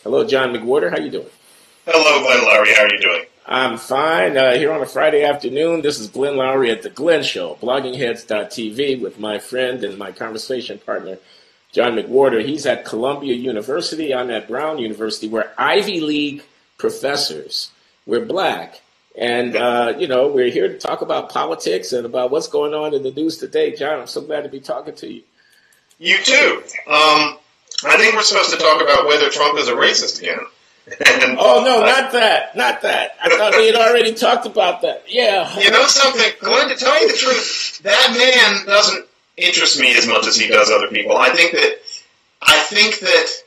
Hello, John McWhorter. How you doing? Hello, Glenn Loury. How are you doing? I'm fine. Here on a Friday afternoon, this is Glenn Loury at The Glenn Show, bloggingheads.tv, with my friend and my conversation partner, John McWhorter. He's at Columbia University. I'm at Brown University. We're Ivy League professors. We're black. And, we're here to talk about politics and about what's going on in the news today. John, I'm so glad to be talking to you. You too. I think we're supposed to talk about whether Trump is a racist again. Oh, no, not that. I thought we had already talked about that. Yeah. You know something, Glenn, to tell you the truth, that man doesn't interest me as much as he does other people. I think that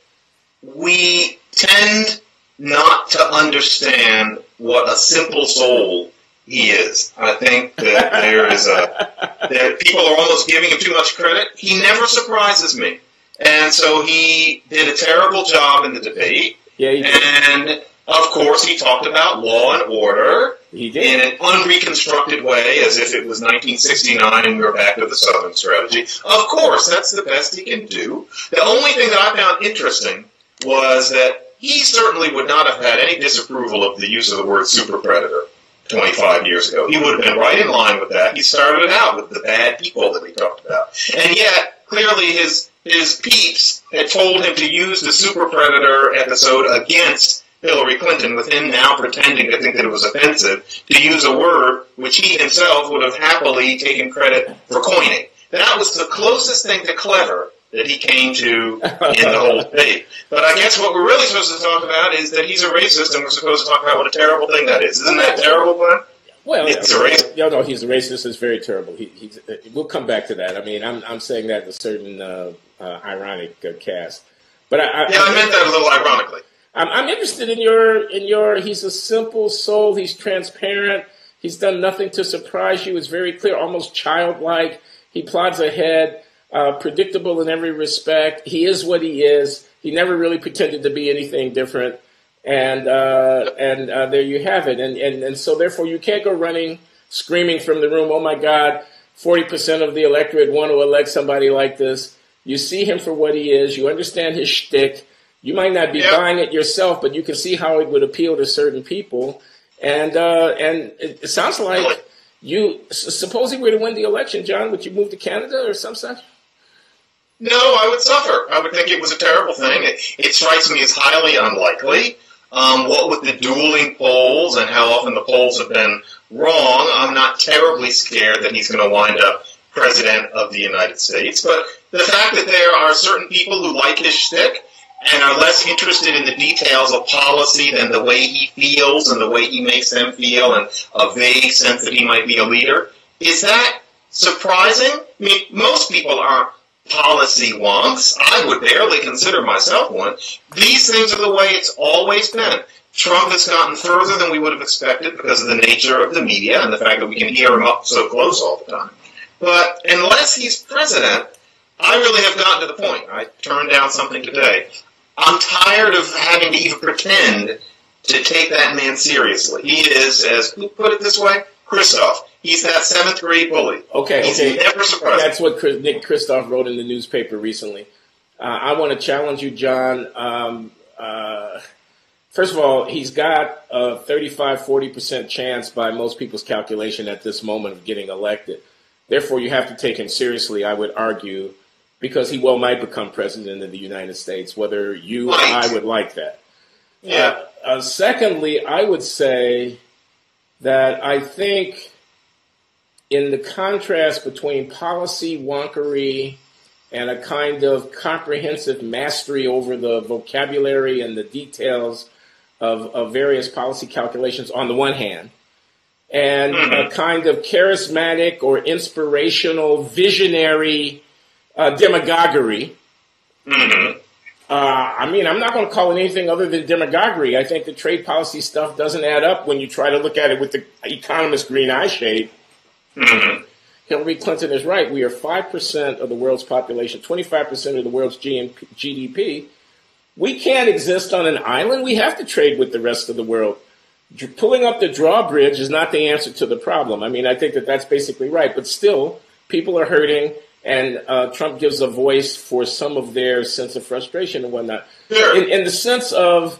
we tend not to understand what a simple soul he is. I think that people are almost giving him too much credit. He never surprises me. And so he did a terrible job in the debate. Yeah, he did. And, of course, he talked about law and order in an unreconstructed way, as if it was 1969 and we were back to the Southern strategy. Of course, that's the best he can do. The only thing that I found interesting was that he certainly would not have had any disapproval of the use of the word super predator 25 years ago. He would have been right in line with that. He started it out with the bad people that we talked about. And yet, clearly his peeps had told him to use the super predator episode against Hillary Clinton, with him now pretending to think that it was offensive to use a word which he himself would have happily taken credit for coining. That was the closest thing to clever that he came to in the whole debate. But I guess what we're really supposed to talk about is that he's a racist, and we're supposed to talk about what a terrible thing that is. Isn't that terrible, Glenn? Well, it's a racist. No, he's a racist. It's very terrible. We'll come back to that. I mean, I'm saying that in a certain ironic cast. But I meant that a little ironically. I'm interested in your. He's a simple soul. He's transparent. He's done nothing to surprise you. It's very clear, almost childlike. He plods ahead, predictable in every respect. He is what he is. He never really pretended to be anything different. And there you have it. And so therefore you can't go running, screaming from the room, oh my God, 40% of the electorate want to elect somebody like this. You see him for what he is. You understand his shtick. You might not be buying it yourself, but you can see how it would appeal to certain people. And it sounds like suppose he were to win the election, John, would you move to Canada or some such? No, I would suffer. I would think it was a terrible thing. It strikes me as highly unlikely. What with the dueling polls and how often the polls have been wrong, I'm not terribly scared that he's going to wind up president of the United States. But the fact that there are certain people who like his shtick and are less interested in the details of policy than the way he feels and the way he makes them feel and a vague sense that he might be a leader, is that surprising? I mean, most people aren't policy wonks. I would barely consider myself one. These things are the way it's always been. Trump has gotten further than we would have expected because of the nature of the media and the fact that we can hear him up so close all the time. But unless he's president, I really have gotten to the point. I turned down something today. I'm tired of having to even pretend to take that man seriously. He is, as who put it this way? Christoph. He's that 7th grade bully. He's never surprised. That's what Nick Kristof wrote in the newspaper recently. I want to challenge you, John. First of all, he's got a 35-40% chance by most people's calculation at this moment of getting elected. Therefore, you have to take him seriously, I would argue, because he might become president of the United States, whether you or I would like that. Yeah. Secondly, I would say that I think in the contrast between policy wonkery and a kind of comprehensive mastery over the vocabulary and the details of various policy calculations on the one hand, and a kind of charismatic or inspirational, visionary demagoguery. I mean, I'm not going to call it anything other than demagoguery. I think the trade policy stuff doesn't add up when you try to look at it with the economist green eye shade. Hillary Clinton is right. We are 5% of the world's population, 25% of the world's GDP. We can't exist on an island. We have to trade with the rest of the world. Pulling up the drawbridge is not the answer to the problem. I mean, I think that that's basically right. But still, people are hurting, And Trump gives a voice for some of their sense of frustration and whatnot. Sure. In the sense of,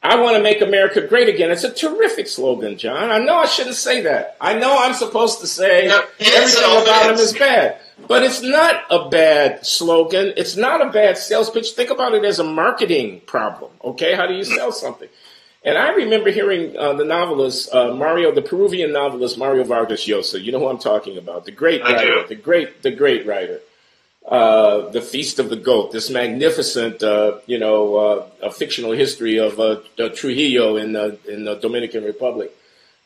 I want to make America great again. It's a terrific slogan, John. I know I shouldn't say that. I know I'm supposed to say everything about him is bad. But it's not a bad slogan. It's not a bad sales pitch. Think about it as a marketing problem, okay? How do you sell something? And I remember hearing the novelist, the Peruvian novelist, Mario Vargas Llosa. You know who I'm talking about. The great writer. The great writer. The Feast of the Goat, this magnificent, a fictional history of Trujillo in the Dominican Republic.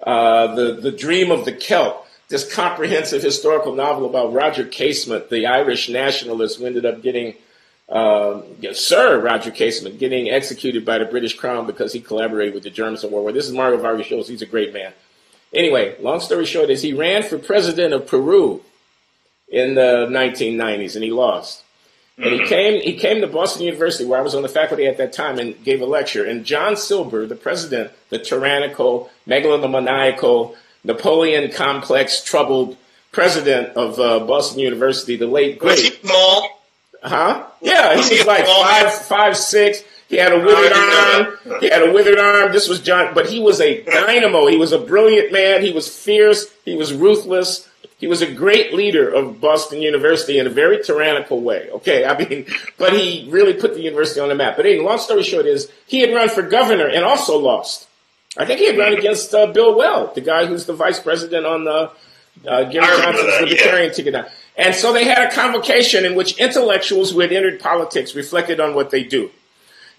The Dream of the Celt, this comprehensive historical novel about Roger Casement, the Irish nationalist who ended up getting Sir Roger Casement getting executed by the British Crown because he collaborated with the Germans in World War. This is Mario Vargas Llosa. He's a great man. Anyway, long story short is he ran for president of Peru in the 1990s, and he lost. And he came to Boston University, where I was on the faculty at that time, and gave a lecture. And John Silber, the president, the tyrannical, megalomaniacal, Napoleon complex, troubled president of Boston University, the late great. Was he small? Huh? Yeah, he was like 5'6". He had a withered arm. This was John, but he was a dynamo. He was a brilliant man. He was fierce. He was ruthless. He was a great leader of Boston University in a very tyrannical way. Okay, I mean, but he really put the university on the map. But anyway, long story short is he had run for governor and also lost. I think he had run against Bill Weld, the guy who's the vice president on the Gary Johnson's Libertarian ticket now. And so they had a convocation in which intellectuals who had entered politics reflected on what they do.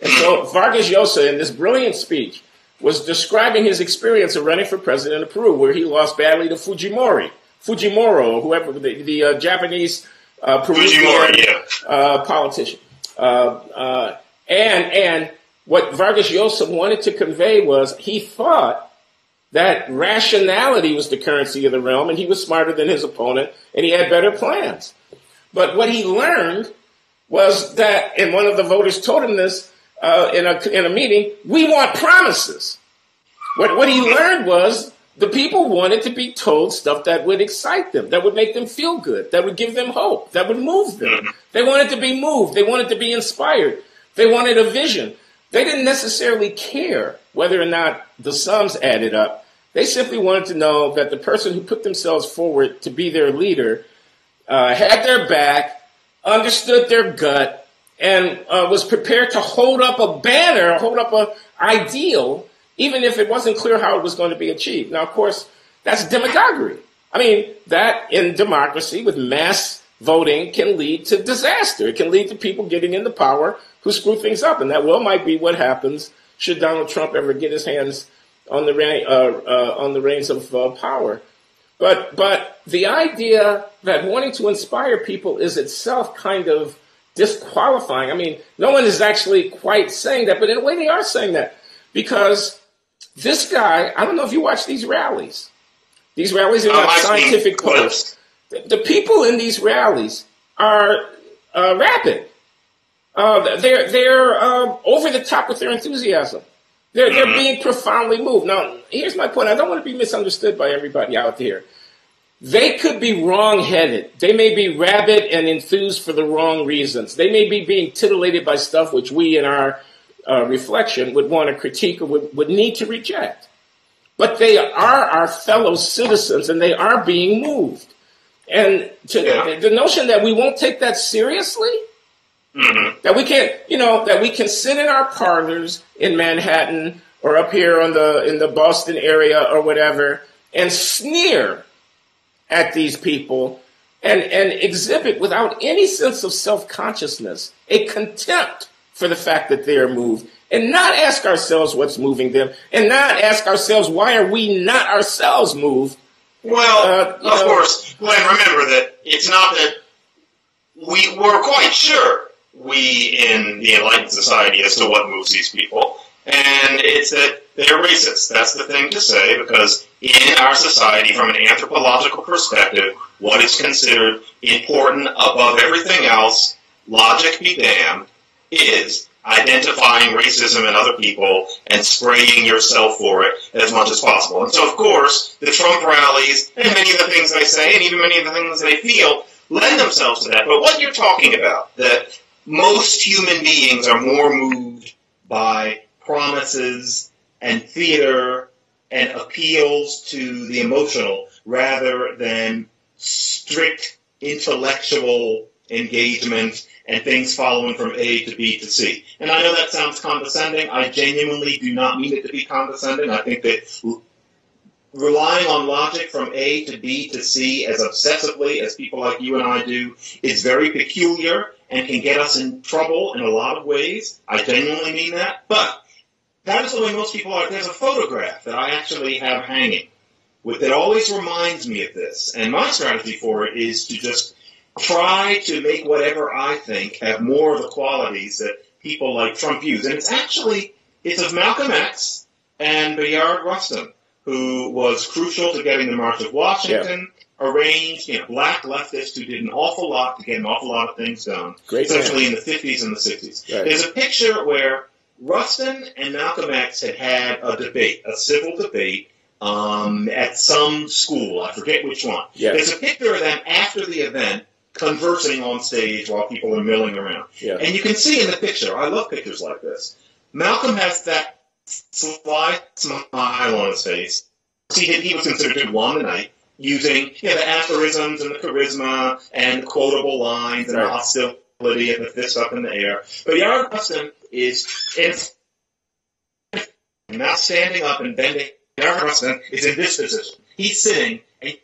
And so Vargas Llosa, in this brilliant speech, was describing his experience of running for president of Peru, where he lost badly to Fujimori, whoever, the Japanese Peruvian politician. And what Vargas Llosa wanted to convey was he thought that rationality was the currency of the realm, and he was smarter than his opponent, and he had better plans. But what he learned was that, and one of the voters told him this in a meeting, we want promises. What he learned was the people wanted to be told stuff that would excite them, that would make them feel good, that would give them hope, that would move them. They wanted to be moved. They wanted to be inspired. They wanted a vision. They didn't necessarily care whether or not the sums added up. They simply wanted to know that the person who put themselves forward to be their leader had their back, understood their gut, and was prepared to hold up a banner, hold up an ideal, even if it wasn't clear how it was going to be achieved. Now, of course, that's demagoguery. I mean, that in democracy with mass voting can lead to disaster. It can lead to people getting into power who screw things up. And that might be what happens should Donald Trump ever get his hands on the reins of power. But the idea that wanting to inspire people is itself kind of disqualifying. I mean, no one is actually quite saying that, but in a way they are saying that. Because this guy, I don't know if you watch these rallies. These rallies are not scientific posts. The people in these rallies are rabid. They're over the top with their enthusiasm. They're being profoundly moved. Now, here's my point. I don't want to be misunderstood by everybody out there. They could be wrong-headed. They may be rabid and enthused for the wrong reasons. They may be being titillated by stuff which we in our reflection would want to critique or would need to reject. But they are our fellow citizens and they are being moved. And the notion that we won't take that seriously, that we can't, that we can sit in our parlors in Manhattan or up here in the Boston area or whatever and sneer at these people and exhibit without any sense of self-consciousness a contempt for the fact that they are moved, and not ask ourselves what's moving them, and not ask ourselves why are we not ourselves moved. Well, of course, Glenn, remember that it's not that we're quite sure, we in the Enlightened Society, as to what moves these people, and it's that they're racist. That's the thing to say, because in our society, from an anthropological perspective, what is considered important above everything else, logic be damned, is identifying racism in other people and spraying yourself for it as much as possible. And so, of course, the Trump rallies and many of the things they say and even many of the things they feel lend themselves to that. But what you're talking about, that most human beings are more moved by promises and theater and appeals to the emotional rather than strict intellectual engagement and things following from A to B to C. And I know that sounds condescending. I genuinely do not mean it to be condescending. I think that relying on logic from A to B to C as obsessively as people like you and I do is very peculiar and can get us in trouble in a lot of ways. I genuinely mean that. But that is the way most people are. There's a photograph that I actually have hanging that always reminds me of this. And my strategy for it is to just try to make whatever I think have more of the qualities that people like Trump use. And it's of Malcolm X and Bayard Rustin, who was crucial to getting the March of Washington arranged, black leftists who did an awful lot to get an awful lot of things done, especially in the 50s and the 60s. Right. There's a picture where Rustin and Malcolm X had a debate, a civil debate, at some school. I forget which one. Yes. There's a picture of them after the event conversing on stage while people are milling around. Yeah. And you can see in the picture, I love pictures like this, Malcolm has that sly smile on his face. He was considered to one tonight, using the aphorisms and the charisma and the quotable lines and the hostility and the fist up in the air. But Bayard Rustin is not standing up and bending. Bayard Rustin is in this position. He's sitting, and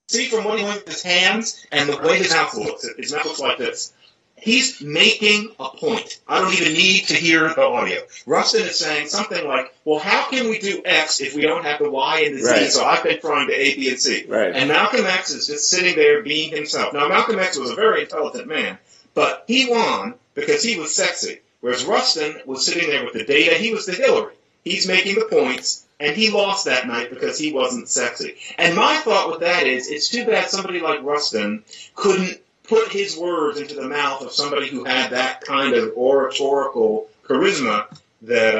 see from what he went with his hands and the way his mouth looks. His mouth looks like this. He's making a point. I don't even need to hear the audio. Rustin is saying something like, well, how can we do X if we don't have the Y and the Z? So I've been trying to A, B, and C. Right. And Malcolm X is just sitting there being himself. Now, Malcolm X was a very intelligent man, but he won because he was sexy, whereas Rustin was sitting there with the data. He was the Hillary. He's making the points, and he lost that night because he wasn't sexy. And my thought with that is, it's too bad somebody like Rustin couldn't put his words into the mouth of somebody who had that kind of oratorical charisma that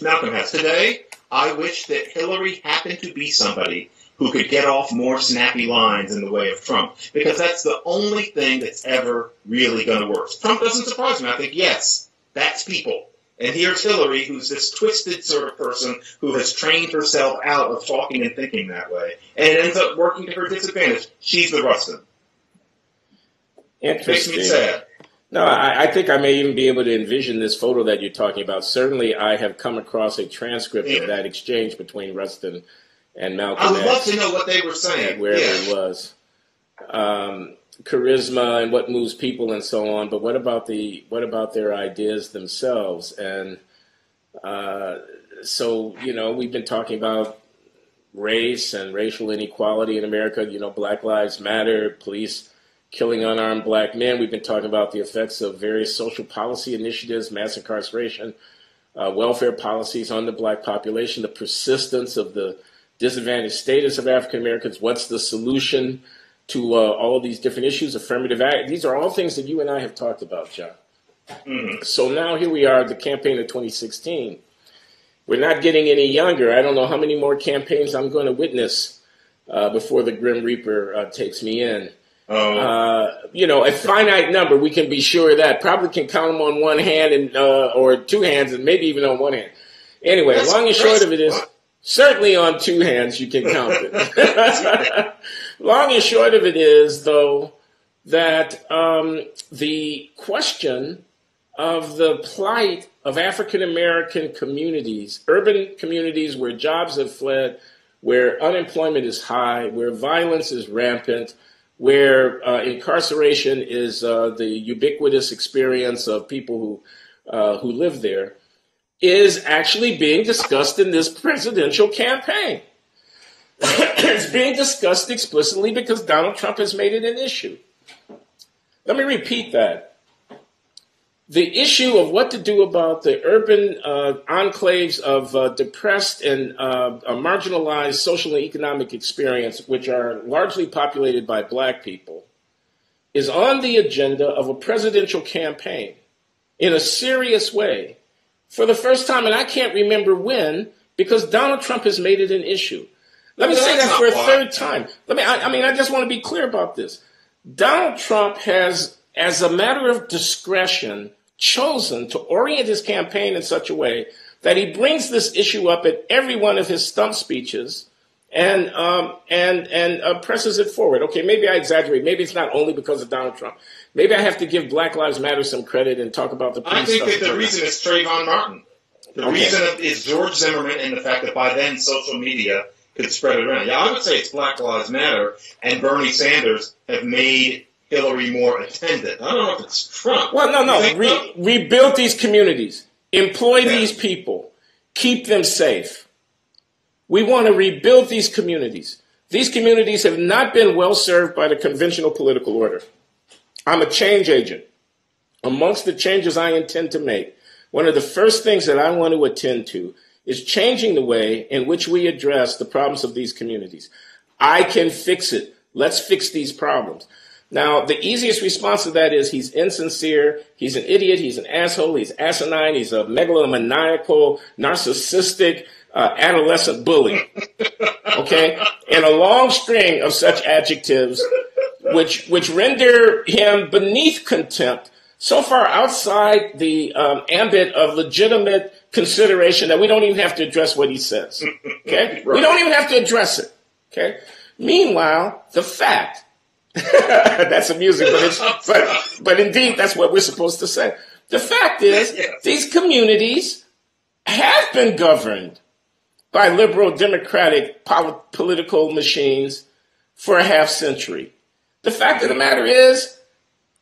Malcolm has. Today, I wish that Hillary happened to be somebody who could get off more snappy lines in the way of Trump, because that's the only thing that's ever really going to work. Trump doesn't surprise me. I think, yes, that's people. And here's Hillary, who's this twisted sort of person who has trained herself out of talking and thinking that way, and it ends up working to her disadvantage. She's the Rustin. Interesting. Makes me sad. No, I think I may even be able to envision this photo that you're talking about. Certainly, I have come across a transcript of that exchange between Rustin and Malcolm X. I would love to know what they were saying. Wherever it was. Charisma and what moves people and so on. But what about their ideas themselves? And so, we've been talking about race and racial inequality in America. Black Lives Matter, police killing unarmed black men. We've been talking about the effects of various social policy initiatives, mass incarceration, welfare policies on the black population, the persistence of the disadvantaged status of African Americans. What's the solution to all of these different issues? Affirmative act. These are all things that you and I have talked about, John. Mm-hmm. So now here we are, the campaign of 2016. We're not getting any younger. I don't know how many more campaigns I'm going to witness before the Grim Reaper takes me in. A finite number, we can be sure of that. Probably can count them on one hand and or two hands, and maybe even on one hand. Anyway, long and short of it is, certainly on two hands you can count it. Long and short of it is, though, that the question of the plight of African American communities, urban communities where jobs have fled, where unemployment is high, where violence is rampant, where incarceration is the ubiquitous experience of people who live there, is actually being discussed in this presidential campaign. It's being discussed explicitly because Donald Trump has made it an issue. Let me repeat that. The issue of what to do about the urban enclaves of depressed and marginalized social and economic experience, which are largely populated by black people, is on the agenda of a presidential campaign in a serious way for the first time, and I can't remember when, because Donald Trump has made it an issue. Let me say that for a third time. I just want to be clear about this. Donald Trump has, as a matter of discretion, chosen to orient his campaign in such a way that he brings this issue up at every one of his stump speeches and presses it forward. Okay, maybe I exaggerate. Maybe it's not only because of Donald Trump. Maybe I have to give Black Lives Matter some credit and talk about the police I think stuff. that the reason is Trayvon Martin. The reason is George Zimmerman and the fact that by then social media could spread it around. Yeah, I would say it's Black Lives Matter and Bernie Sanders have made Hillary more attendant. I don't know if it's Trump. Well, no. Rebuild these communities. Employ these people. Keep them safe. We want to rebuild these communities. These communities have not been well served by the conventional political order. I'm a change agent. Amongst the changes I intend to make, one of the first things that I want to attend to is changing the way in which we address the problems of these communities. I can fix it. Let's fix these problems. Now, the easiest response to that is he's insincere, he's an idiot, he's an asshole, he's asinine, he's a megalomaniacal, narcissistic, adolescent bully. Okay? And a long string of such adjectives which render him beneath contempt, so far outside the ambit of legitimate consideration that we don't even have to address what he says. Okay? Right. We don't even have to address it. Okay? Meanwhile, the fact that's amusing, but indeed, that's what we're supposed to say. The fact is, these communities have been governed by liberal democratic political machines for a half century. The fact of the matter is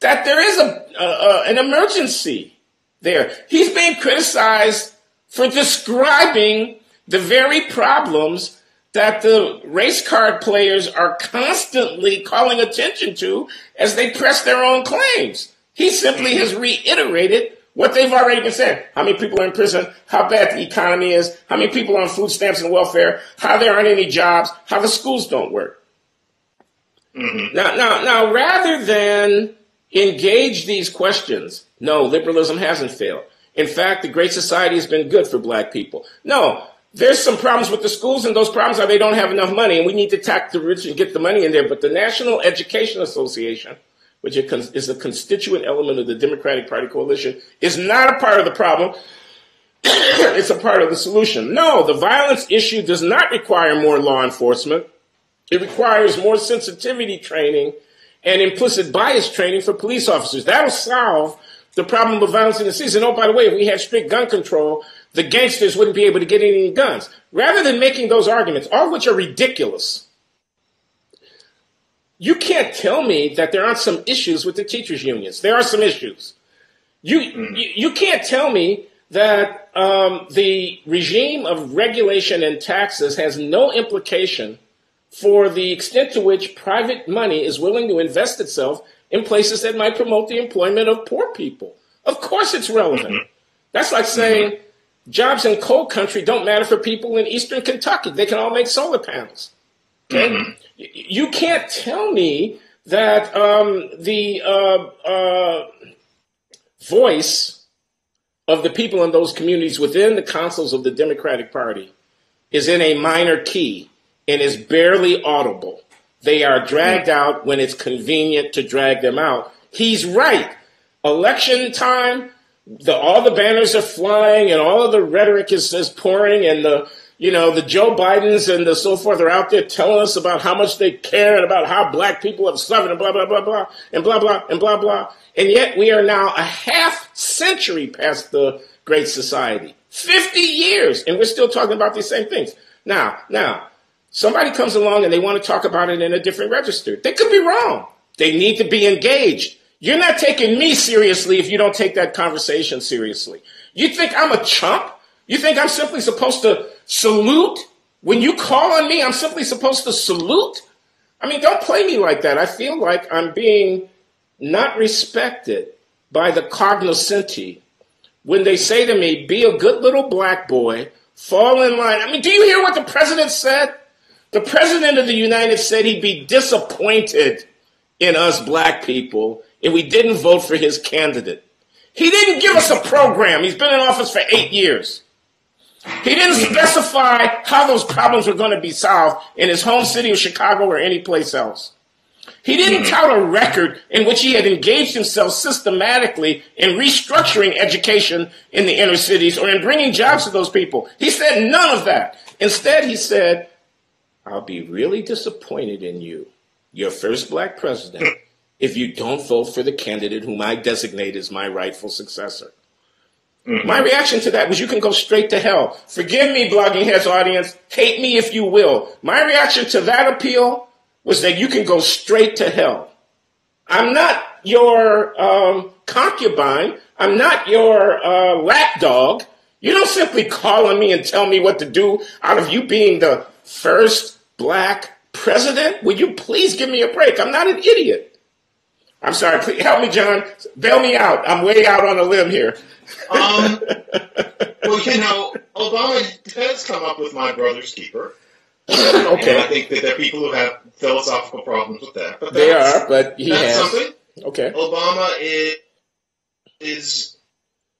that there is an emergency there. He's being criticized for describing the very problems that the race card players are constantly calling attention to as they press their own claims. He simply has reiterated what they've already been saying. How many people are in prison, how bad the economy is, how many people are on food stamps and welfare, how there aren't any jobs, how the schools don't work. Mm-hmm. Now, rather than engage these questions, no, liberalism hasn't failed. In fact, the Great Society has been good for black people. No, there's some problems with the schools, and those problems are they don't have enough money, and we need to tax the rich and get the money in there. But the National Education Association, which is a constituent element of the Democratic Party coalition, is not a part of the problem. It's a part of the solution. No, the violence issue does not require more law enforcement. It requires more sensitivity training and implicit bias training for police officers. That'll solve the problem of violence in the cities. And oh, by the way, if we had strict gun control, the gangsters wouldn't be able to get any guns. Rather than making those arguments, all of which are ridiculous, you can't tell me that there aren't some issues with the teachers' unions. There are some issues. You can't tell me that the regime of regulation and taxes has no implication for the extent to which private money is willing to invest itself in places that might promote the employment of poor people. Of course it's relevant. Mm-hmm. That's like saying jobs in coal country don't matter for people in eastern Kentucky. They can all make solar panels. Okay? Mm-hmm. You can't tell me that the voice of the people in those communities within the councils of the Democratic Party is in a minor key and is barely audible. They are dragged out when it's convenient to drag them out. He's right. Election time, all the banners are flying and all of the rhetoric is pouring, and the Joe Bidens and the so forth are out there telling us about how much they care and about how black people have suffered and blah, blah, blah, blah, and blah, blah, and blah, blah. And yet we are now a half century past the Great Society. 50 years, and we're still talking about these same things. Now, somebody comes along and they want to talk about it in a different register. They could be wrong. They need to be engaged. You're not taking me seriously if you don't take that conversation seriously. You think I'm a chump? You think I'm simply supposed to salute? When you call on me, I'm simply supposed to salute? I mean, don't play me like that. I feel like I'm being not respected by the cognoscenti when they say to me, be a good little black boy, fall in line. I mean, do you hear what the president said? The president of the United States said he'd be disappointed in us black people if we didn't vote for his candidate. He didn't give us a program. He's been in office for 8 years. He didn't specify how those problems were going to be solved in his home city of Chicago or any place else. He didn't tout a record in which he had engaged himself systematically in restructuring education in the inner cities or in bringing jobs to those people. He said none of that. Instead, he said, I'll be really disappointed in you, your first black president, if you don't vote for the candidate whom I designate as my rightful successor. My reaction to that was, you can go straight to hell. Forgive me, Blogging Heads audience. Hate me if you will. My reaction to that appeal was that you can go straight to hell. I'm not your concubine. I'm not your lapdog. You don't simply call on me and tell me what to do out of you being the first black president. Would you please give me a break? I'm not an idiot. I'm sorry. Please help me, John. Bail me out. I'm way out on a limb here. Well, Obama has come up with my brother's keeper. Okay. And I think that there are people who have philosophical problems with that. But they are, but he has. Something. Okay. Obama is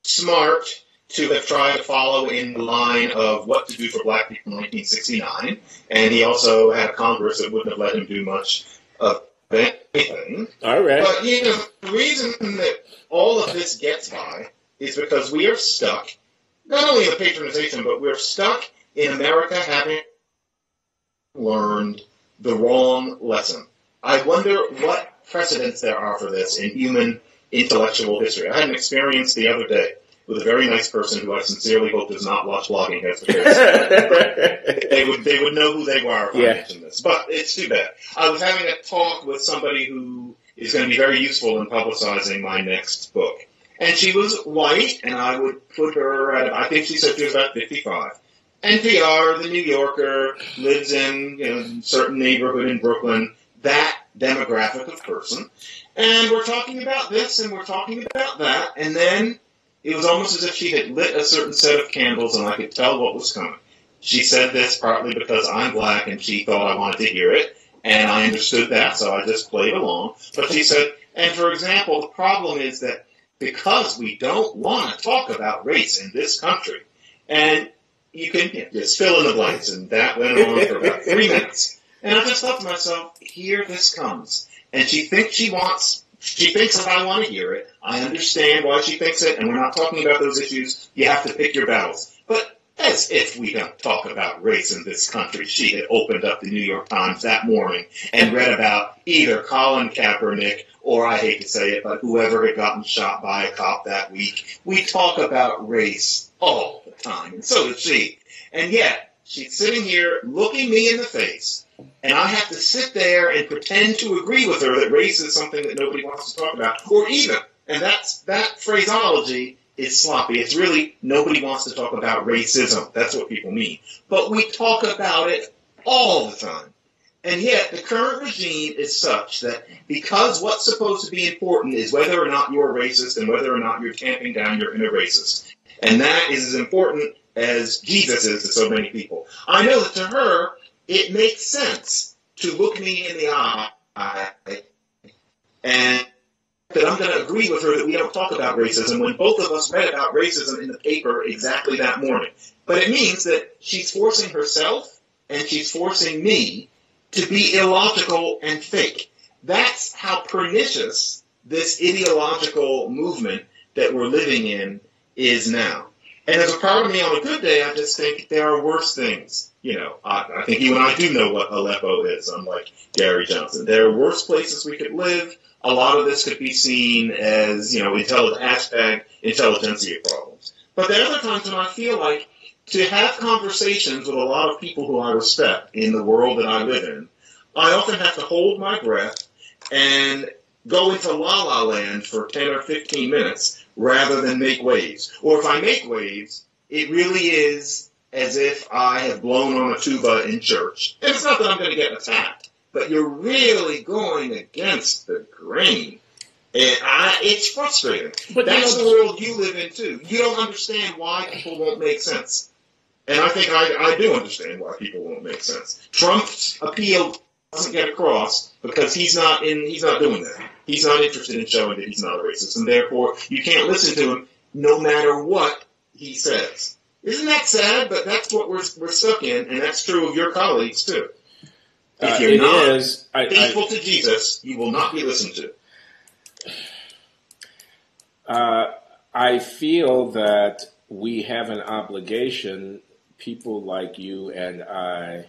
smart to have tried to follow in the line of what to do for black people in 1969. And he also had a Congress that wouldn't have let him do much of anything. All right. But, the reason that all of this gets by is because we are stuck, not only in the patronization, but we're stuck in America having learned the wrong lesson. I wonder what precedents there are for this in human intellectual history. I had an experience the other day with a very nice person who I sincerely hope does not watch Blogging Heads, because they would know who they were if I mentioned this. But it's too bad. I was having a talk with somebody who is going to be very useful in publicizing my next book. And she was white, and I would put her at, I think she said she was about 55. NPR, the New Yorker, lives in a certain neighborhood in Brooklyn, that demographic of person. And we're talking about this, and we're talking about that, and then it was almost as if she had lit a certain set of candles, and I could tell what was coming. She said this partly because I'm black, and she thought I wanted to hear it, and I understood that, so I just played along. But she said, and for example, the problem is that because we don't want to talk about race in this country, and you can just fill in the blanks, and that went on for about 3 minutes. And I just thought to myself, here this comes. And she thinks that I want to hear it. I understand why she thinks it, and we're not talking about those issues. You have to pick your battles. But as if we don't talk about race in this country. She had opened up the New York Times that morning and read about either Colin Kaepernick or, I hate to say it, but whoever had gotten shot by a cop that week. We talk about race all the time, and so did she. And yet, she's sitting here looking me in the face, and I have to sit there and pretend to agree with her that race is something that nobody wants to talk about, or even. And that phraseology is sloppy. It's really nobody wants to talk about racism. That's what people mean. But we talk about it all the time. And yet, the current regime is such that because what's supposed to be important is whether or not you're racist and whether or not you're tamping down your inner racist. And that is as important as Jesus is to so many people. I know that to her, it makes sense to look me in the eye and that I'm going to agree with her that we don't talk about racism when both of us read about racism in the paper exactly that morning. But it means that she's forcing herself and she's forcing me to be illogical and fake. That's how pernicious this ideological movement that we're living in is now. And as a part of me on a good day, I just think there are worse things. I think you and I do know what Aleppo is, unlike Gary Johnson. There are worse places we could live. A lot of this could be seen as, hashtag intelligentsia problems. But there are other times when I feel like to have conversations with a lot of people who I respect in the world that I live in, I often have to hold my breath and go into la-la land for 10 or 15 minutes rather than make waves. Or if I make waves, it really is as if I have blown on a tuba in church. And it's not that I'm going to get attacked, but you're really going against the grain. And it's frustrating. But that's the world you live in, too. You don't understand why people won't make sense. And I think I do understand why people won't make sense. Trump's appeal doesn't get across because he's not doing that. He's not interested in showing that he's not a racist, and therefore you can't listen to him no matter what he says. Isn't that sad? But that's what we're stuck in, and that's true of your colleagues too. If you're not faithful to Jesus, you will not be listened to. I feel that we have an obligation, people like you and I.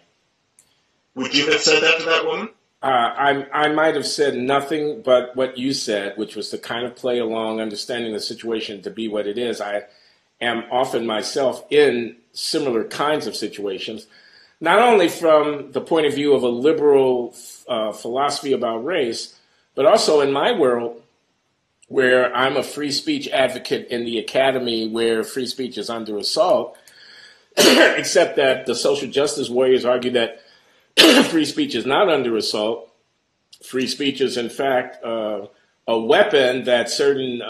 Would you have said that to that woman? I might have said nothing but what you said, which was to kind of play along, understanding the situation to be what it is. I am often myself in similar kinds of situations, not only from the point of view of a liberal philosophy about race, but also in my world, where I'm a free speech advocate in the academy where free speech is under assault, except that the social justice warriors argue that free speech is not under assault. Free speech is, in fact, a weapon that certain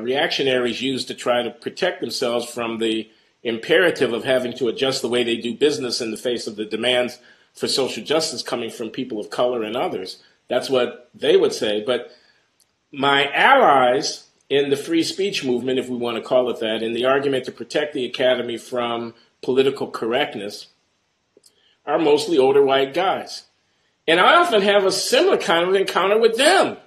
reactionaries use to try to protect themselves from the imperative of having to adjust the way they do business in the face of the demands for social justice coming from people of color and others. That's what they would say. But my allies in the free speech movement, if we want to call it that, in the argument to protect the academy from political correctness, are mostly older white guys. And I often have a similar kind of encounter with them,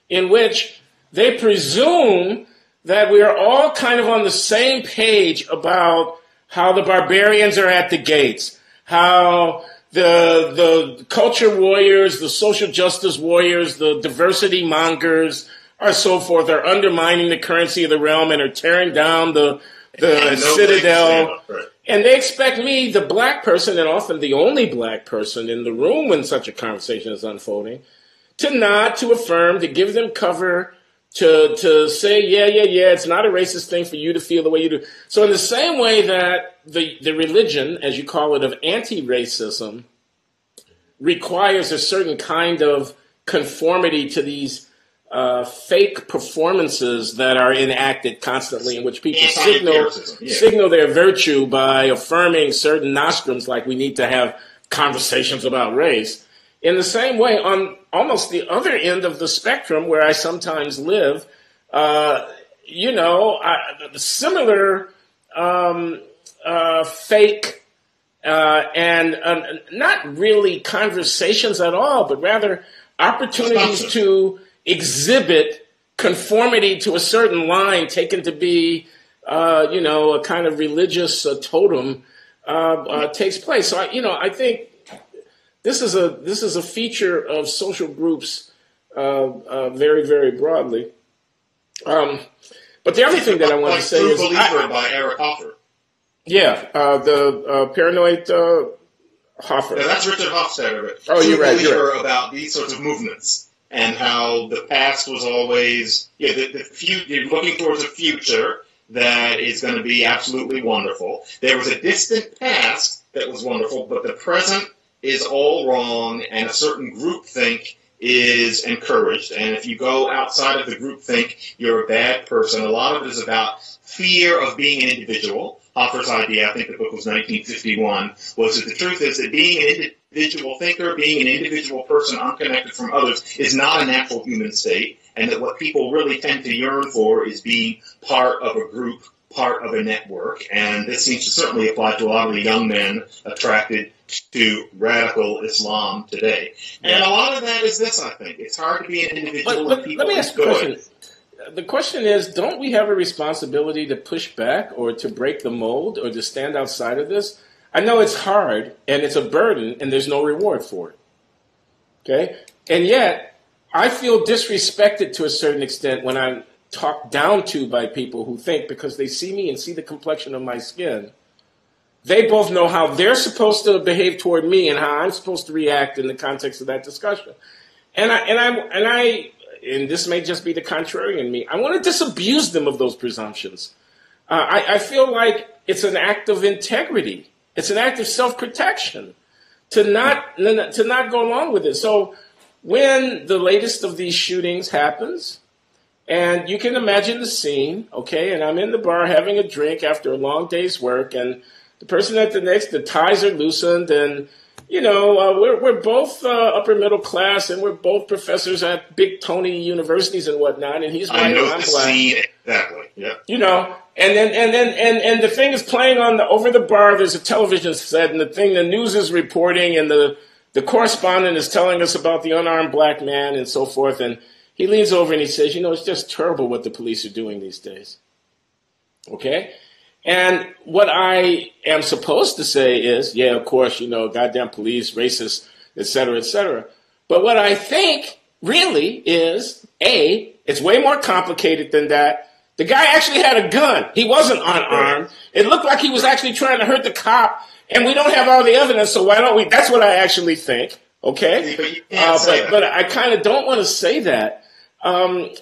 in which they presume that we are all kind of on the same page about how the barbarians are at the gates, how the culture warriors, the social justice warriors, the diversity mongers, or so forth, are undermining the currency of the realm and are tearing down the citadel. And they expect me, the black person, and often the only black person in the room when such a conversation is unfolding, to nod, to affirm, to give them cover, to say, yeah, it's not a racist thing for you to feel the way you do. So in the same way that the religion, as you call it, of anti-racism requires a certain kind of conformity to these fake performances that are enacted constantly, in which people signal their virtue by affirming certain nostrums, like we need to have conversations about race. In the same way, on almost the other end of the spectrum, where I sometimes live, similar fake and not really conversations at all, but rather opportunities to exhibit conformity to a certain line taken to be, a kind of religious totem takes place. So, I think this is a feature of social groups very, very broadly. But the other thing that I want to say is, Believer by Eric Hoffer. Yeah, the paranoid Hoffer. Yeah, that's Richard Hofstadter. Oh, you're right. About these sorts of movements and how the past was always you're looking towards a future that is going to be absolutely wonderful. There was a distant past that was wonderful, but the present is all wrong, and a certain groupthink is encouraged. And if you go outside of the groupthink, you're a bad person. A lot of it is about fear of being an individual. Hoffer's idea, I think the book was 1951, was that the truth is that being an individual thinker, being an individual person unconnected from others, is not a natural human state, and that what people really tend to yearn for is being part of a group, part of a network. And this seems to certainly apply to a lot of the young men attracted to radical Islam today. And a lot of that is this, I think. It's hard to be an individual. But let me ask a question. The question is, don't we have a responsibility to push back or to break the mold or to stand outside of this? I know it's hard and it's a burden and there's no reward for it. Okay? And yet, I feel disrespected to a certain extent when I'm talked down to by people who think, because they see me and see the complexion of my skin, they both know how they're supposed to behave toward me and how I'm supposed to react in the context of that discussion. And this may just be the contrarian in me, I want to disabuse them of those presumptions. I feel like it's an act of integrity. It's an act of self-protection to not go along with it. So when the latest of these shootings happens, and you can imagine the scene, okay, and I'm in the bar having a drink after a long day's work, and the person at the ties are loosened, and we're both upper middle class, and we're both professors at big Tony universities and whatnot. And he's white, and I'm black. Exactly. Yeah. And the thing is playing on over the bar. There's a television set, and the news is reporting, and the the correspondent is telling us about the unarmed black man and so forth, and he leans over and he says, it's just terrible what the police are doing these days. Okay? And what I am supposed to say is, yeah, of course, goddamn police, racist, et cetera, et cetera. But what I think really is, it's way more complicated than that. The guy actually had a gun. He wasn't unarmed. It looked like he was actually trying to hurt the cop, and we don't have all the evidence, so why don't we? That's what I actually think, okay? But I kind of don't want to say that. And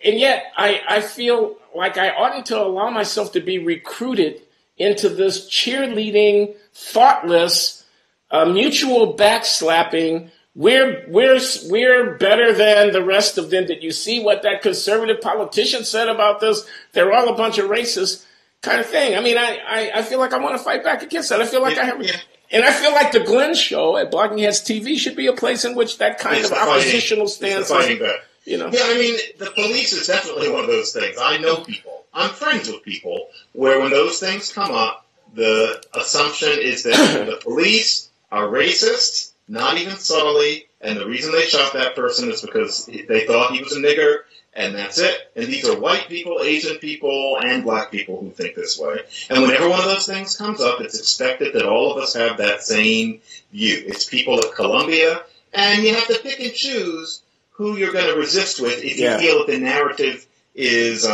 yet I feel like I oughtn't to allow myself to be recruited into this cheerleading, thoughtless, mutual backslapping. We're better than the rest of them. Did you see what that conservative politician said about this? They're all a bunch of racists kind of thing. I mean, I feel like I want to fight back against that. I feel like I have, and I feel like the Glenn Show at Blogging Heads TV should be a place in which that kind of oppositional stance. Yeah, I mean, the police is definitely one of those things. I know people. I'm friends with people where when those things come up, the assumption is that the police are racist, not even subtly, and the reason they shot that person is because they thought he was a nigger, and that's it. And these are white people, Asian people, and black people who think this way. And whenever one of those things comes up, it's expected that all of us have that same view. It's people at Columbia, and you have to pick and choose who you're going to resist with if you feel that the narrative is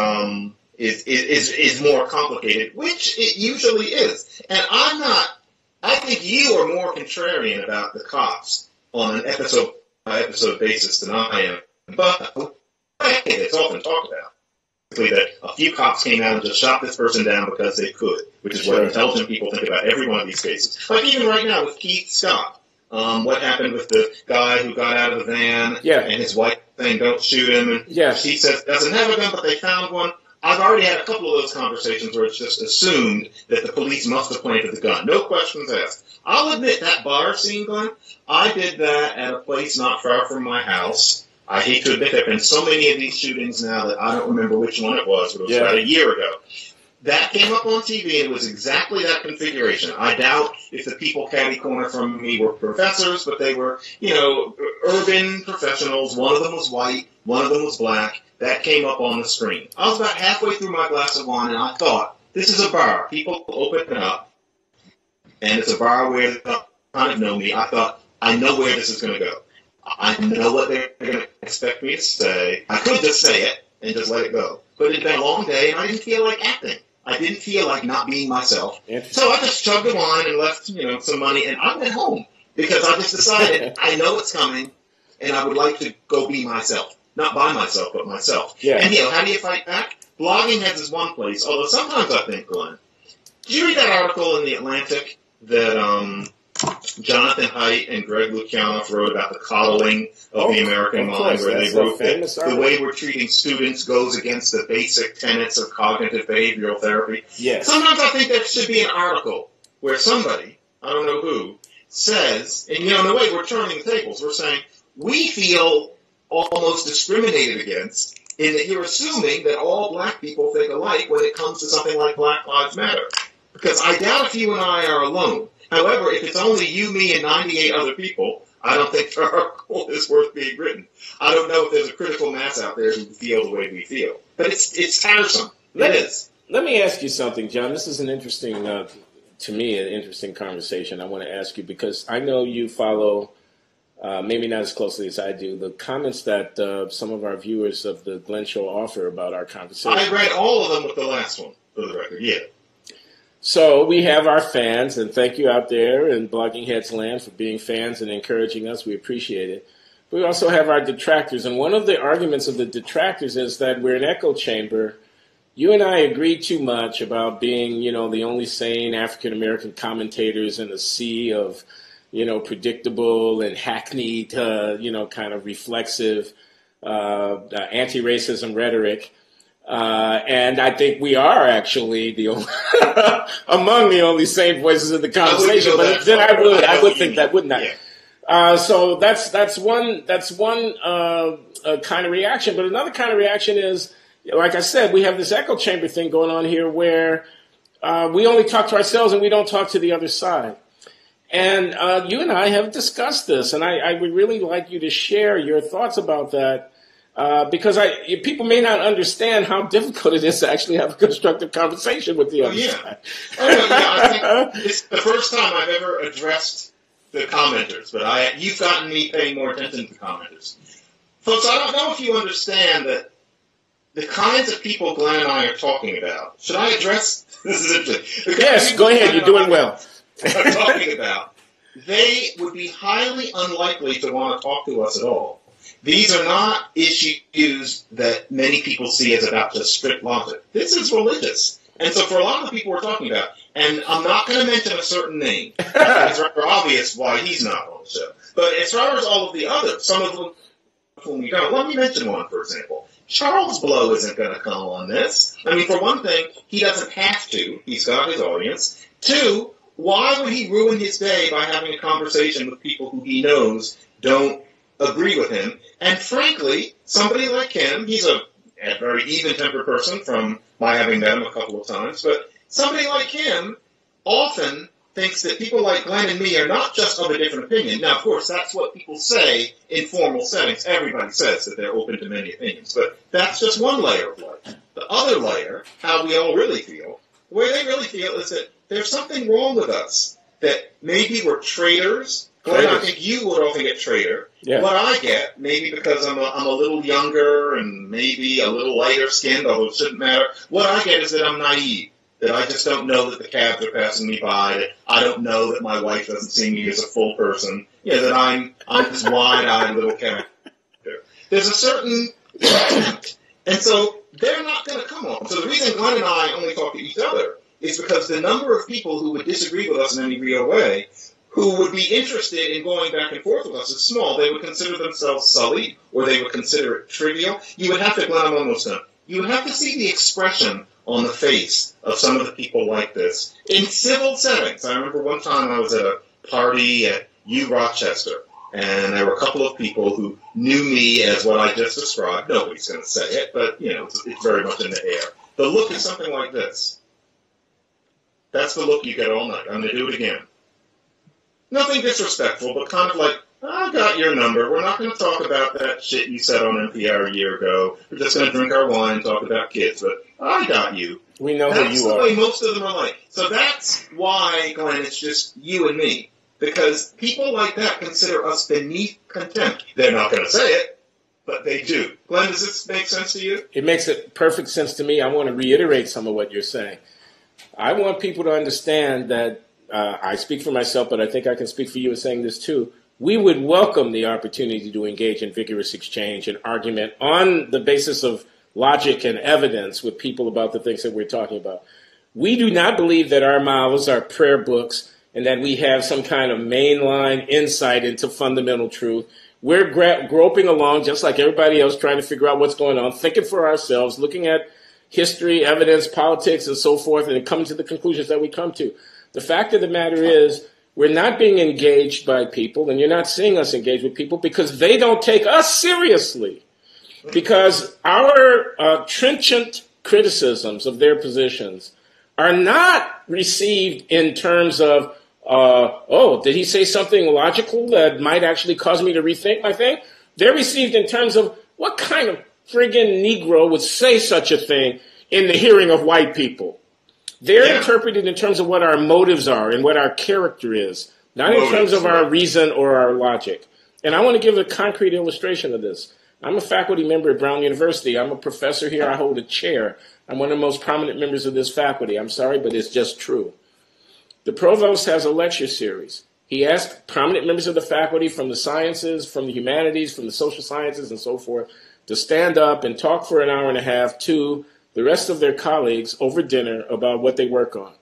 more complicated, which it usually is. And I think you are more contrarian about the cops on an episode-by-episode basis than I am. But it's often talked about. That a few cops came out and just shot this person down because they could, which is what intelligent people think about every one of these cases. Like even right now with Keith Scott. What happened with the guy who got out of the van and his wife saying, don't shoot him. And he says, doesn't have a gun, but they found one. I've already had a couple of those conversations where it's just assumed that the police must have pointed the gun. No questions asked. I'll admit that bar scene, Glenn, I did that at a place not far from my house. I hate to admit there have been so many of these shootings now that I don't remember which one it was, but it was about a year ago. That came up on TV, and it was exactly that configuration. I doubt if the people catty corner from me were professors, but they were, urban professionals. One of them was white, one of them was black. That came up on the screen. I was about halfway through my glass of wine, and I thought, this is a bar. People open it up, and it's a bar where they kind of know me. I thought, I know where this is going to go. I know what they're going to expect me to say. I could just say it and just let it go. But it had been a long day, and I didn't feel like acting. I didn't feel like not being myself. So I just chugged the wine and left, some money, and I went home because I just decided I know it's coming, and I would like to go be myself. Not by myself, but myself. Yeah. And, how do you fight back? Blogging Heads is one place, although sometimes I think, Glenn, did you read that article in The Atlantic that Jonathan Haidt and Greg Lukianoff wrote about the coddling of the American mind, where they wrote that the way we're treating students goes against the basic tenets of cognitive behavioral therapy? Yes. Sometimes I think there should be an article where somebody, I don't know who, says, and in a way we're turning the tables, we're saying, we feel almost discriminated against in that you're assuming that all black people think alike when it comes to something like Black Lives Matter. Because I doubt if you and I are alone. However, if it's only you, me, and 98 other people, I don't think the article is worth being written. I don't know if there's a critical mass out there who feel the way we feel. But it's tiresome. It is. Let me ask you something, John. This is an interesting, to me, an interesting conversation I want to ask you because I know you follow, maybe not as closely as I do, the comments that some of our viewers of the Glenn Show offer about our conversation. I read all of them with the last one, for the record, So we have our fans, and thank you out there in Blogging Heads land for being fans and encouraging us. We appreciate it. We also have our detractors, and one of the arguments of the detractors is that we're an echo chamber. You and I agree too much about being, the only sane African-American commentators in a sea of, predictable and hackneyed, kind of reflexive anti-racism rhetoric. And I think we are actually the only among the only sane voices in the conversation. But then I would think that, wouldn't I? Yeah. So that's one kind of reaction. But another kind of reaction is, like I said, we have this echo chamber thing going on here where we only talk to ourselves and we don't talk to the other side. And you and I have discussed this, and I would really like you to share your thoughts about that, because people may not understand how difficult it is to actually have a constructive conversation with the other side. I think it's the first time I've ever addressed the commenters, but you've gotten me paying more attention to commenters. Folks, I don't know if you understand that the kinds of people Glenn and I are talking about. Should I address this? Is interesting. Yes, go ahead. You're doing well. Are talking about, they would be highly unlikely to want to talk to us at all. These are not issues that many people see as about just strict logic. This is religious. And so for a lot of the people we're talking about, and I'm not going to mention a certain name, it's rather obvious why he's not on the show. But as far as all of the others, some of whom you don't, let me mention one, for example. Charles Blow isn't going to come on this. I mean, for one thing, he doesn't have to. He's got his audience. Two, why would he ruin his day by having a conversation with people who he knows don't agree with him? And frankly, somebody like him, he's a very even-tempered person from my having met him a couple of times, but somebody like him often thinks that people like Glenn and me are not just of a different opinion. Now, of course, that's what people say in formal settings. Everybody says that they're open to many opinions, but that's just one layer of life. The other layer, how we all really feel, the way they really feel is that there's something wrong with us, that maybe we're traitors. Glenn, I think you would often get traitor. Yeah. What I get, maybe because I'm a little younger and maybe a little lighter skinned, although it shouldn't matter, what I get is that I'm naive, that I just don't know that the cabs are passing me by, that I don't know that my wife doesn't see me as a full person, that I'm this wide-eyed little character. There's a certain attempt, and so they're not going to come on. So the reason Glenn and I only talk to each other is because the number of people who would disagree with us in any real way, who would be interested in going back and forth with us, is small. They would consider themselves sullied, or they would consider it trivial. You would have to, Glenn, I'm almost done. You would have to see the expression on the face of some of the people like this in civil settings. I remember one time I was at a party at U Rochester, and there were a couple of people who knew me as what I just described. Nobody's going to say it, but, it's very much in the air. The look is something like this. That's the look you get all night. I'm going to do it again. Nothing disrespectful, but kind of like, I got your number. We're not going to talk about that shit you said on NPR a year ago. We're just going to drink our wine and talk about kids, but I got you. We know who you are. That's the way most of them are like. So that's why, Glenn, it's just you and me. Because people like that consider us beneath contempt. They're not going to say it, but they do. Glenn, does this make sense to you? It makes perfect sense to me. I want to reiterate some of what you're saying. I want people to understand that I speak for myself, but I think I can speak for you in saying this too. We would welcome the opportunity to engage in vigorous exchange and argument on the basis of logic and evidence with people about the things that we're talking about. We do not believe that our mouths are prayer books and that we have some kind of mainline insight into fundamental truth. We're groping along just like everybody else, trying to figure out what's going on, thinking for ourselves, looking at history, evidence, politics, and so forth, and coming to the conclusions that we come to. The fact of the matter is, we're not being engaged by people, and you're not seeing us engage with people because they don't take us seriously. Because our trenchant criticisms of their positions are not received in terms of, did he say something logical that might actually cause me to rethink my thing? They're received in terms of, what kind of friggin' Negro would say such a thing in the hearing of white people? They're interpreted in terms of what our motives are and what our character is, not in terms of our reason or our logic. And I want to give a concrete illustration of this. I'm a faculty member at Brown University. I'm a professor here. I hold a chair. I'm one of the most prominent members of this faculty. I'm sorry, but it's just true. The provost has a lecture series. He asked prominent members of the faculty from the sciences, from the humanities, from the social sciences, and so forth, to stand up and talk for an hour and a half to the rest of their colleagues over dinner about what they work on.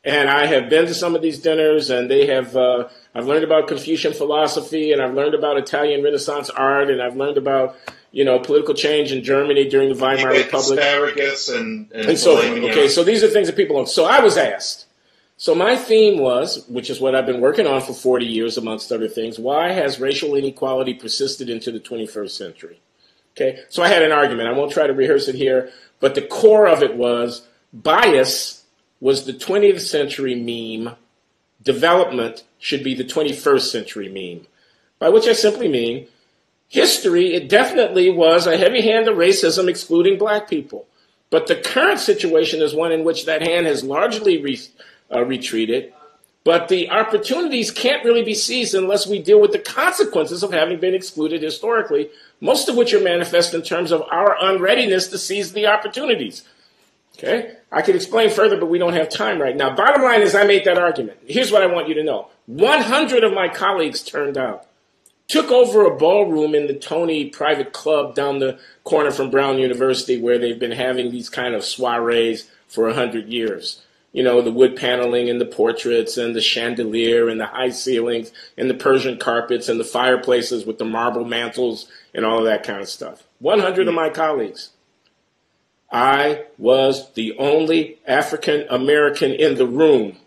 And I have been to some of these dinners, and they have, I've learned about Confucian philosophy, and I've learned about Italian Renaissance art, and I've learned about, political change in Germany during the Weimar Republic. Asparagus and so forth. Okay, so these are things that people don't. So I was asked. So my theme was, which is what I've been working on for 40 years, amongst other things, why has racial inequality persisted into the 21st century? Okay, so I had an argument. I won't try to rehearse it here. But the core of it was bias was the 20th century meme. development should be the 21st century meme, by which I simply mean history, it definitely was a heavy hand of racism excluding black people. But the current situation is one in which that hand has largely retreated. But the opportunities can't really be seized unless we deal with the consequences of having been excluded historically, most of which are manifest in terms of our unreadiness to seize the opportunities. Okay? I could explain further, but we don't have time right now. Bottom line is I made that argument. Here's what I want you to know. 100 of my colleagues turned out. Took over a ballroom in the Tony private club down the corner from Brown University where they've been having these kind of soirees for 100 years. You know, the wood paneling and the portraits and the chandelier and the high ceilings and the Persian carpets and the fireplaces with the marble mantles and all of that kind of stuff. 100 of my colleagues. I was the only African American in the room.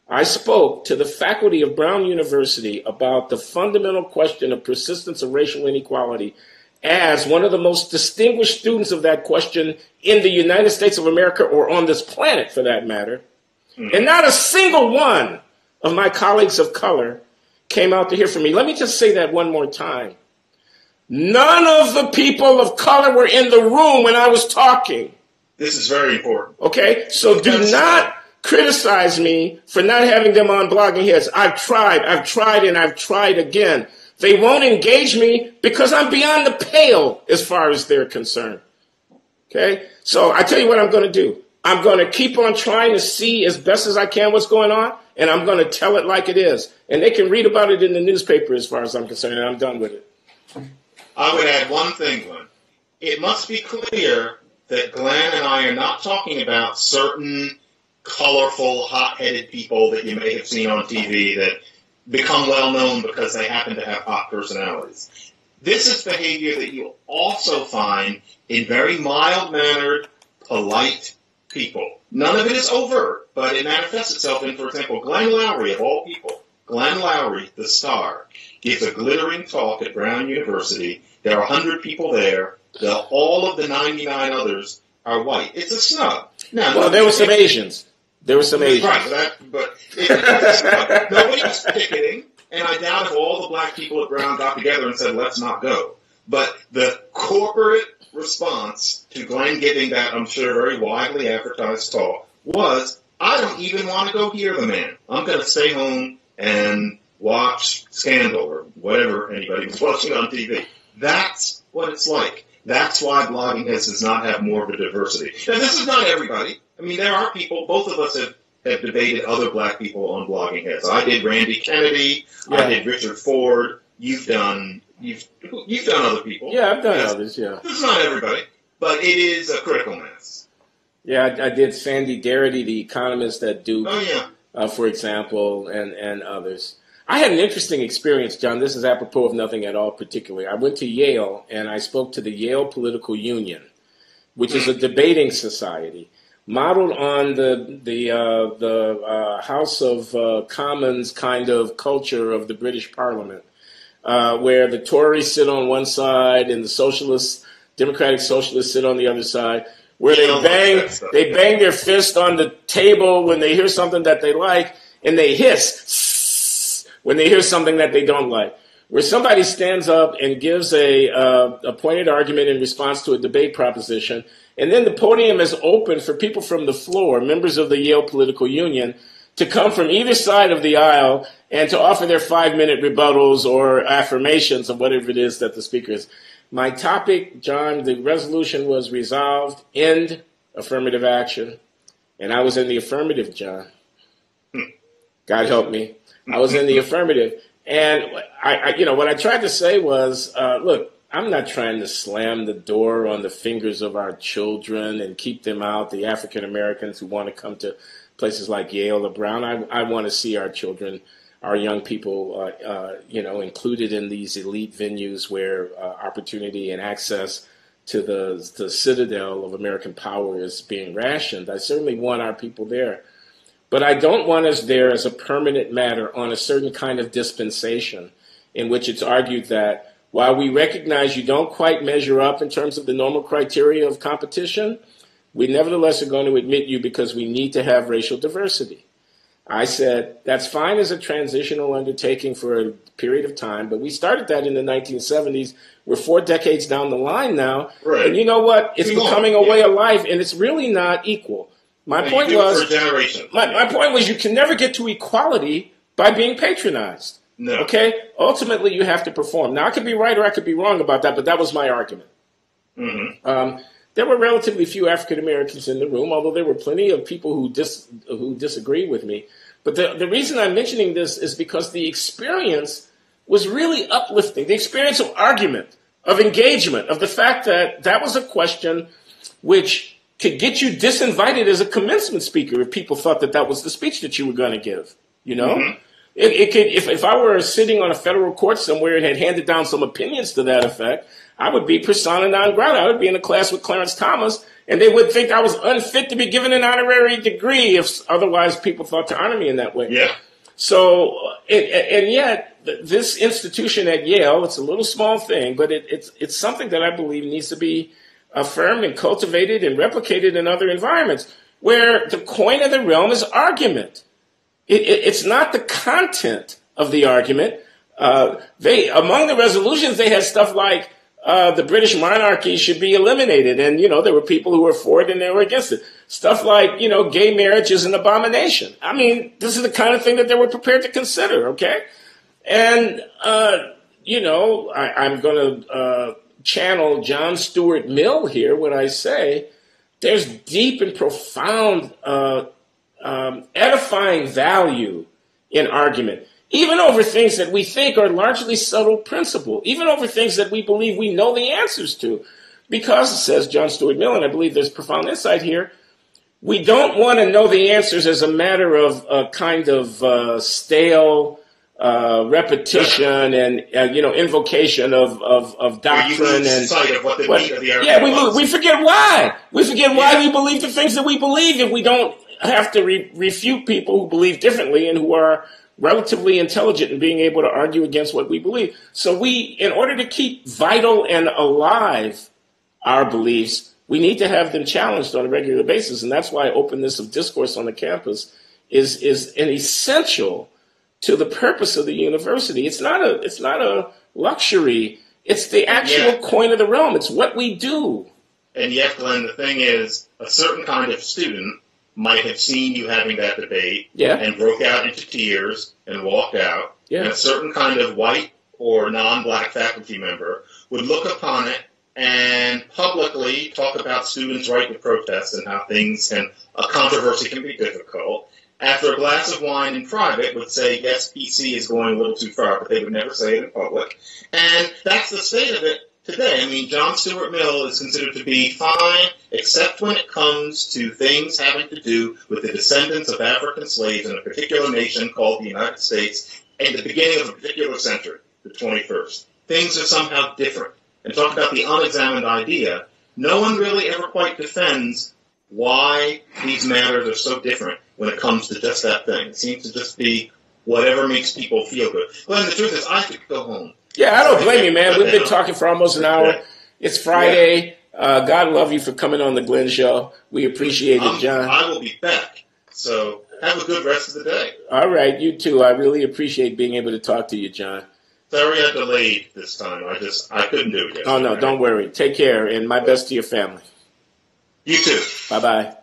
I spoke to the faculty of Brown University about the fundamental question of persistence of racial inequality as one of the most distinguished students of that question in the United States of America, or on this planet for that matter. And not a single one of my colleagues of color came out to hear from me. Let me just say that one more time. None of the people of color were in the room when I was talking. This is very important. Okay, so do not criticize me for not having them on Blogging Heads. I've tried, and I've tried again. They won't engage me because I'm beyond the pale as far as they're concerned. Okay, so I tell you what I'm going to do. I'm going to keep on trying to see as best as I can what's going on, and I'm going to tell it like it is. And they can read about it in the newspaper as far as I'm concerned, and I'm done with it. I would add one thing, Glenn. It must be clear that Glenn and I are not talking about certain colorful, hot-headed people that you may have seen on TV that become well-known because they happen to have hot personalities. This is behavior that you'll also find in very mild-mannered, polite people. None of it is overt, but it manifests itself in, for example, Glenn Loury, of all people. Glenn Loury, the star, gives a glittering talk at Brown University. There are 100 people there. All of the 99 others are white. It's a snub. Now, well, there were some Asians. Right, but nobody was picketing, and I doubt if all the black people at Brown got together and said, let's not go. But the corporate response to Glenn giving that, I'm sure, very widely advertised talk was, I don't even want to go hear the man. I'm going to stay home and watch Scandal or whatever anybody was watching on TV. That's what it's like. That's why Blogging Heads does not have more of a diversity. Now, this is not everybody. I mean, there are people, both of us have debated other black people on Blogging Heads. I did Randy Kennedy. Yeah. I did Richard Ford. You've done other people. Yeah, I've done others, yeah. This is not everybody, but it is a critical mass. Yeah, I did Sandy Darity, the economist at Duke, for example, and others. I had an interesting experience, John. This is apropos of nothing at all particularly. I went to Yale, and I spoke to the Yale Political Union, which is a debating society modeled on the House of Commons kind of culture of the British Parliament, where the Tories sit on one side and the Democratic Socialists sit on the other side, where they bang their fist on the table when they hear something that they like, and they hiss when they hear something that they don't like, where somebody stands up and gives a pointed argument in response to a debate proposition, and then the podium is open for people from the floor, members of the Yale Political Union, to come from either side of the aisle and to offer their 5-minute rebuttals or affirmations of whatever it is that the speaker is. My topic, John, the resolution was resolved, end affirmative action, and I was in the affirmative, John. God help me. I was in the affirmative. And, what I tried to say was, look, I'm not trying to slam the door on the fingers of our children and keep them out, the African Americans who want to come to places like Yale or Brown. I want to see our children, our young people, included in these elite venues where opportunity and access to the citadel of American power is being rationed. I certainly want our people there. But I don't want us there as a permanent matter on a certain kind of dispensation in which it's argued that while we recognize you don't quite measure up in terms of the normal criteria of competition, we nevertheless are going to admit you because we need to have racial diversity. I said, that's fine as a transitional undertaking for a period of time, but we started that in the 1970s. We're 4 decades down the line now. Right. And you know what? It's becoming a way of life, and it's really not equal. My point was you can never get to equality by being patronized. No. Okay? Ultimately, you have to perform. Now, I could be right or I could be wrong about that, but that was my argument. Mm-hmm. There were relatively few African Americans in the room, although there were plenty of people who disagree with me. But the reason I'm mentioning this is because the experience was really uplifting. The experience of argument, of engagement, of the fact that that was a question which could get you disinvited as a commencement speaker if people thought that that was the speech that you were going to give. You know, it could. If I were sitting on a federal court somewhere and had handed down some opinions to that effect, I would be persona non grata. I would be in a class with Clarence Thomas, and they would think I was unfit to be given an honorary degree if otherwise people thought to honor me in that way. Yeah. So, and yet, this institution at Yale, it's a little small thing, but it's something that I believe needs to be affirmed and cultivated and replicated in other environments, where the coin of the realm is argument. It's not the content of the argument. Among the resolutions, they had stuff like, the British monarchy should be eliminated. And, you know, there were people who were for it and they were against it. Stuff like, you know, gay marriage is an abomination. I mean, this is the kind of thing that they were prepared to consider, okay? And, you know, I'm going to channel John Stuart Mill here when I say there's deep and profound edifying value in argument. Even over things that we think are largely subtle principle, even over things that we believe we know the answers to. Because, says John Stuart Mill, and I believe there's profound insight here, we don't want to know the answers as a matter of a kind of stale repetition and, you know, invocation of doctrine. And sight of what the meat of the argument was. We forget why. We forget why we believe the things that we believe if we don't have to refute people who believe differently and who are relatively intelligent in being able to argue against what we believe. So in order to keep vital and alive our beliefs, we need to have them challenged on a regular basis. And that's why openness of discourse on the campus is an essential to the purpose of the university. It's not a luxury. It's the actual coin of the realm. It's what we do. And yet, Glenn, the thing is, a certain kind of student might have seen you having that debate and broke out into tears and walked out. Yeah. And a certain kind of white or non-black faculty member would look upon it and publicly talk about students' right to protest and how a controversy can be difficult. After a glass of wine in private would say, yes, PC is going a little too far, but they would never say it in public. And that's the state of it today. I mean, John Stuart Mill is considered to be fine, except when it comes to things having to do with the descendants of African slaves in a particular nation called the United States in the beginning of a particular century, the 21st. Things are somehow different. And talk about the unexamined idea, no one really ever quite defends why these matters are so different when it comes to just that thing. It seems to just be whatever makes people feel good. Glenn, the truth is, I could go home. Yeah, I don't blame you, man. We've been talking for almost an hour. It's Friday. God love you for coming on the Glenn Show. We appreciate it, John. I will be back. So have a good rest of the day. All right, you too. I really appreciate being able to talk to you, John. Sorry I delayed this time. I couldn't do it yesterday. Oh, no, don't worry. Take care, and my best to your family. You too. Bye-bye.